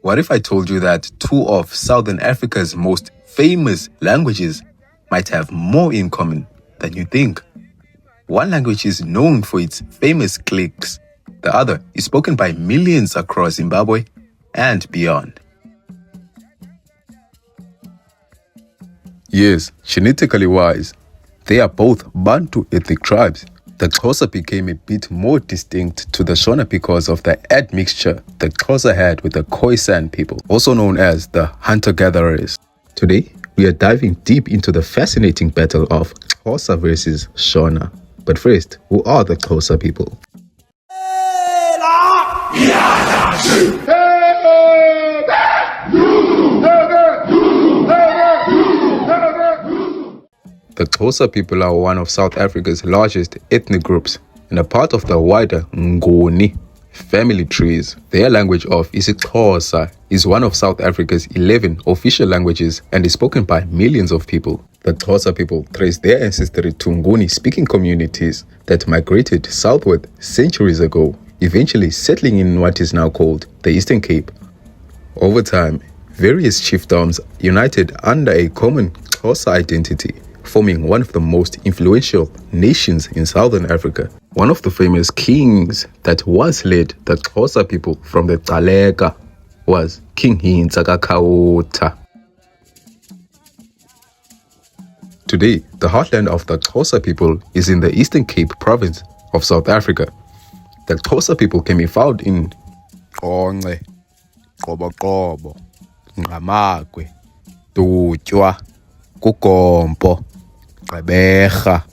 What if I told you that two of Southern Africa's most famous languages might have more in common than you think? One language is known for its famous clicks. The other is spoken by millions across Zimbabwe and beyond. Yes, genetically wise, they are both Bantu ethnic tribes. The Xhosa became a bit more distinct to the Shona because of the admixture the Xhosa had with the Khoisan people, also known as the hunter-gatherers. Today, we are diving deep into the fascinating battle of Xhosa versus Shona. But first, who are the Xhosa people? The Xhosa people are one of South Africa's largest ethnic groups and a part of the wider Nguni family trees. Their language of isiXhosa is one of South Africa's 11 official languages and is spoken by millions of people. The Xhosa people trace their ancestry to Nguni-speaking communities that migrated southward centuries ago, eventually settling in what is now called the Eastern Cape. Over time, various chiefdoms united under a common Xhosa identity, forming one of the most influential nations in Southern Africa. One of the famous kings that once led the Xhosa people from the Gcaleka was King Hintsa kaKhawutha. Today, the heartland of the Xhosa people is in the Eastern Cape province of South Africa. The Xhosa people can be found in Qonce, Qoboqobo, Nqamakwe, Tutywa, Kukompo, Gqeberha.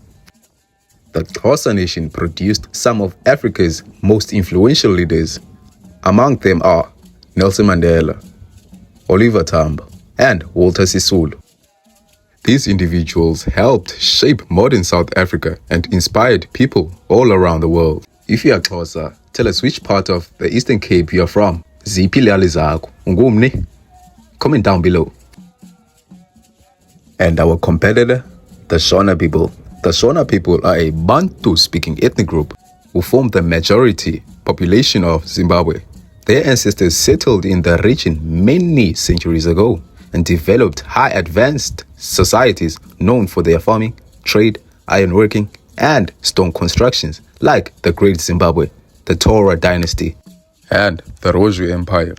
The Xhosa nation produced some of Africa's most influential leaders. Among them are Nelson Mandela, Oliver Tambo, and Walter Sisulu. These individuals helped shape modern South Africa and inspired people all around the world. If you are Xhosa, tell us which part of the Eastern Cape you are from. Ziphi leali zakho? Ungumni? Comment down below. And our competitor, the Shona people. The Shona people are a Bantu-speaking ethnic group who form the majority population of Zimbabwe. Their ancestors settled in the region many centuries ago and developed high advanced societies known for their farming, trade, ironworking, and stone constructions like the Great Zimbabwe, the Tora dynasty, and the Roshu Empire.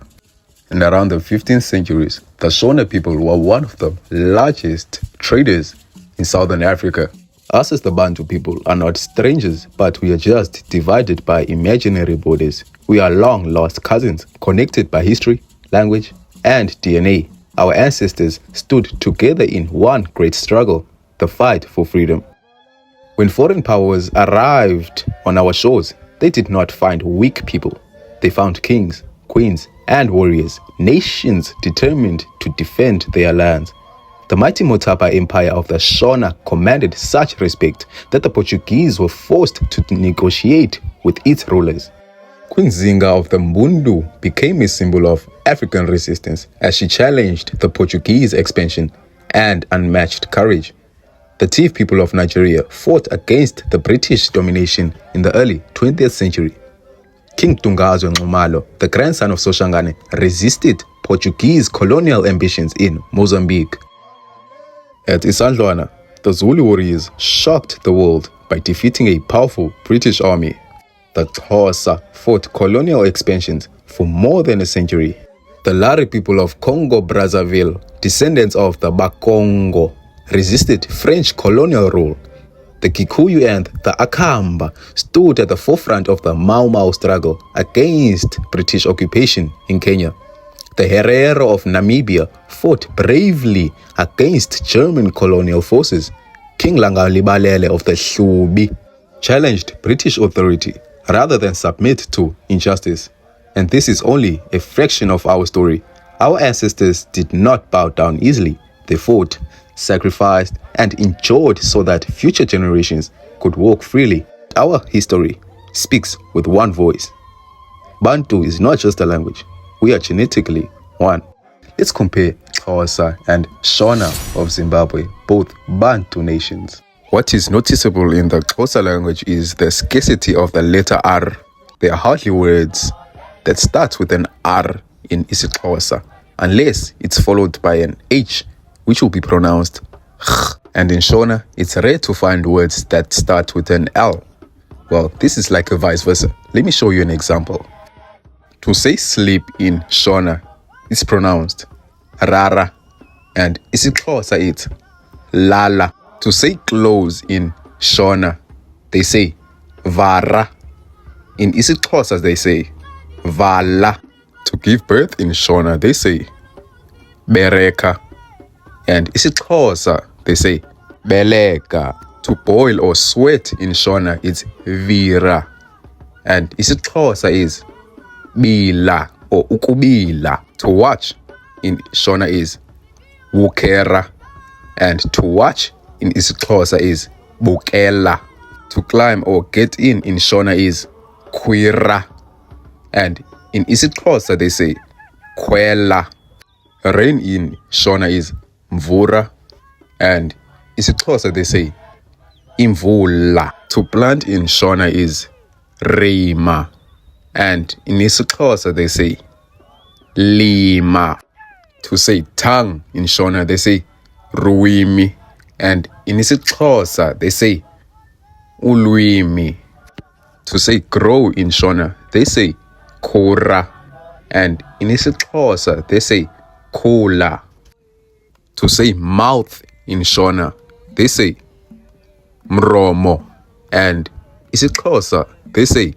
And around the 15th centuries, the Shona people were one of the largest traders in Southern Africa. Us as the Bantu people are not strangers, but we are just divided by imaginary borders. We are long-lost cousins, connected by history, language, and DNA. Our ancestors stood together in one great struggle, the fight for freedom. When foreign powers arrived on our shores, they did not find weak people. They found kings, queens, and warriors, nations determined to defend their lands. The mighty Motapa Empire of the Shona commanded such respect that the Portuguese were forced to negotiate with its rulers. Queen Zinga of the Mbundu became a symbol of African resistance as she challenged the Portuguese expansion and unmatched courage. The Tiv people of Nigeria fought against the British domination in the early 20th century. King Tungazwe Nxumalo, the grandson of Soshangane, resisted Portuguese colonial ambitions in Mozambique. At Isandlwana, the Zulu warriors shocked the world by defeating a powerful British army. The Xhosa fought colonial expansions for more than a century. The Lari people of Congo-Brazzaville, descendants of the Bakongo, resisted French colonial rule. The Kikuyu and the Akamba stood at the forefront of the Mau Mau struggle against British occupation in Kenya. The Herero of Namibia fought bravely against German colonial forces. King Langalibalele of the Hlubi challenged British authority rather than submit to injustice. And this is only a fraction of our story. Our ancestors did not bow down easily. They fought, sacrificed, and endured so that future generations could walk freely. Our history speaks with one voice. Bantu is not just a language. We are genetically one. Let's compare Xhosa and Shona of Zimbabwe, both Bantu nations. What is noticeable in the Xhosa language is the scarcity of the letter R. There are hardly words that start with an R in isiXhosa unless it's followed by an H, which will be pronounced H. And in Shona, it's rare to find words that start with an L. Well, this is like a vice versa. Let me show you an example. To say sleep in Shona, it's pronounced Rara, and isiXhosa it's Lala. To say close in Shona, they say Vara. In isiXhosa, they say Vala. To give birth in Shona, they say Bereka. And isiXhosa, they say Beleka. To boil or sweat in Shona, it's Vira. And isiXhosa is Bila or Ukubila. To watch in Shona is Wukera. And to watch in isiXhosa is Bukela. To climb or get in Shona is Kwira. And in isiXhosa they say Kwela. Rain in Shona is Mvura. And isiXhosa they say Imvula. To plant in Shona is Rima. And in isiXhosa they say Lima. To say tongue in Shona they say Ruimi. And in isiXhosa they say Ulwimi. To say grow in Shona they say Kura. And in isiXhosa they say Kula. To say mouth in Shona they say Mromo. And isiXhosa they say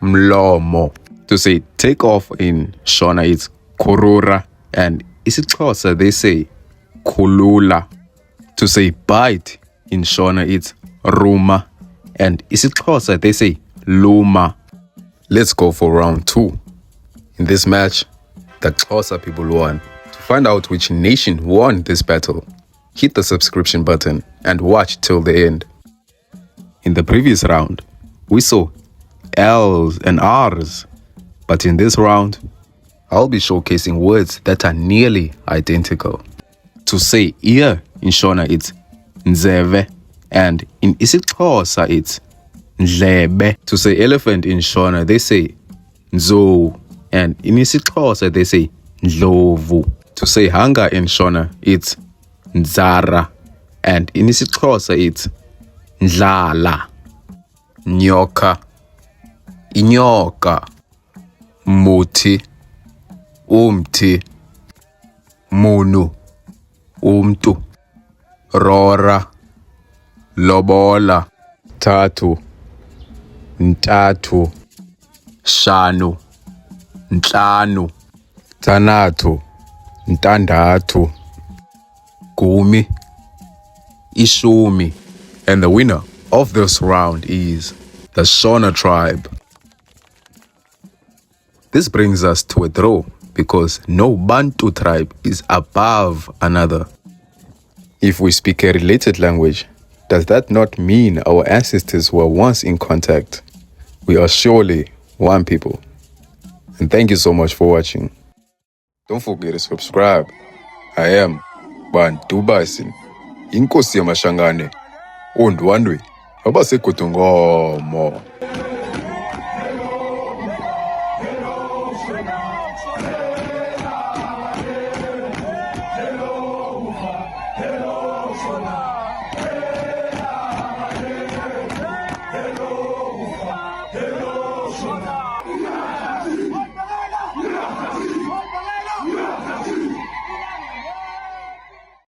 Mlomo. To say take off in Shona it's Kurura. And isiXhosa they say Kulula. To say bite in Shona it's Ruma. And isiXhosa they say Luma. Let's go for round 2. In this match, the Xhosa people won. To find out which nation won this battle, hit the subscription button and watch till the end. In the previous round, we saw L's and R's, but in this round, I'll be showcasing words that are nearly identical. To say ear in Shona it's Nzeve, and in isiXhosa it's Ndlebe. To say elephant in Shona they say Nzo, and in isiXhosa they say Ndlovu. To say hunger in Shona it's Nzara, and in isiXhosa it's Ndlala. Nyoka, Inyoka. Muti, Umti. Munu, Umtu. Rora, Lobola. Tatu, Ntatu. Shanu, Ntlanu. Tanatu, Ntandatu. Gumi, Ishumi. And the winner of this round is the Shona tribe. This brings us to a draw because no Bantu tribe is above another. If we speak a related language, does that not mean our ancestors were once in contact? We are surely one people. And thank you so much for watching. Don't forget to subscribe. I am Bantu Basin. Inkosi yamashangane. Ondwandwe. Abasekutungoma.